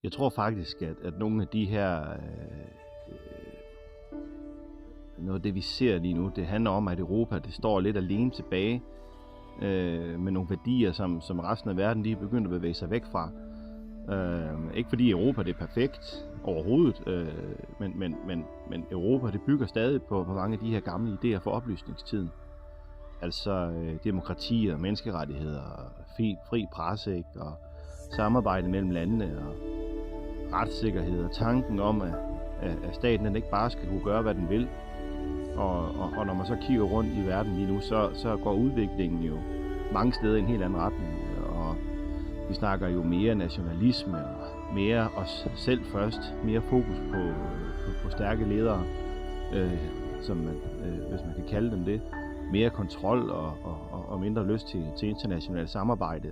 Jeg tror faktisk, at nogle af de her, noget af det vi ser lige nu, det handler om, at Europa det står lidt alene tilbage med nogle værdier, som resten af verden de er begyndt at bevæge sig væk fra. Ikke fordi Europa det er perfekt overhovedet, men Europa det bygger stadig på mange af de her gamle idéer fra oplysningstiden. Altså demokrati og menneskerettigheder, fri presse, ikke? Og samarbejde mellem landene og retssikkerhed og tanken om, at staten den ikke bare skal kunne gøre, hvad den vil. Og når man så kigger rundt i verden lige nu, så går udviklingen jo mange steder i en helt anden retning. Og vi snakker jo mere nationalisme og mere os selv først, mere fokus på stærke ledere, som man, hvis man kan kalde dem det. Mere kontrol og mindre lyst til internationalt samarbejde.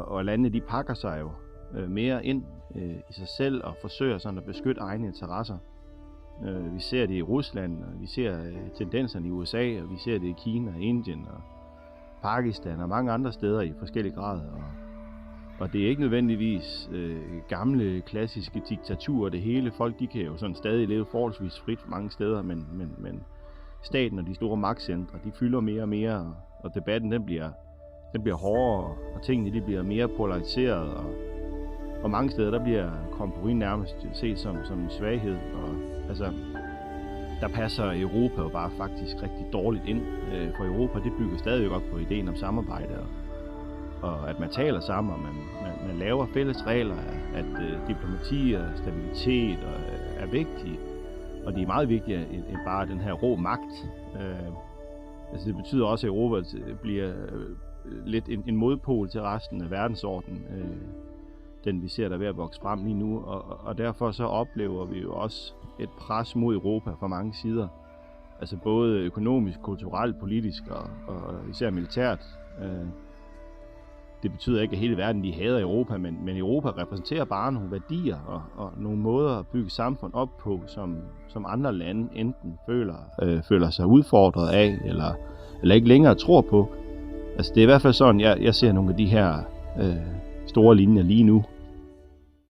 Og landene de pakker sig jo mere ind i sig selv og forsøger sådan at beskytte egne interesser. Vi ser det i Rusland, og vi ser tendenserne i USA, og vi ser det i Kina, Indien og Pakistan og mange andre steder i forskellige grader. Og det er ikke nødvendigvis gamle, klassiske diktaturer det hele. Folk de kan jo sådan stadig leve forholdsvis frit mange steder, men staten og de store magtcentre, de fylder mere og mere, og debatten den bliver hårdere, og tingene de bliver mere polariseret, og mange steder der bliver kompromis nærmest set som en svaghed. Og altså, der passer Europa jo bare faktisk rigtig dårligt ind, for Europa det bygger stadig op på ideen om samarbejde, og at man taler sammen, og man laver fælles regler, at diplomati og stabilitet er vigtige, og det er meget vigtigere end bare den her rå magt. Altså det betyder også, at Europa bliver lidt en modpol til resten af verdensordenen, den vi ser der ved at vokse frem lige nu, og derfor så oplever vi jo også et pres mod Europa fra mange sider. Altså både økonomisk, kulturelt, politisk og især militært. Det betyder ikke, at hele verden de hader Europa, men Europa repræsenterer bare nogle værdier og nogle måder at bygge samfund op på, som andre lande enten føler sig udfordret af, eller ikke længere tror på. Altså det er i hvert fald sådan, jeg ser nogle af de her store linjer lige nu.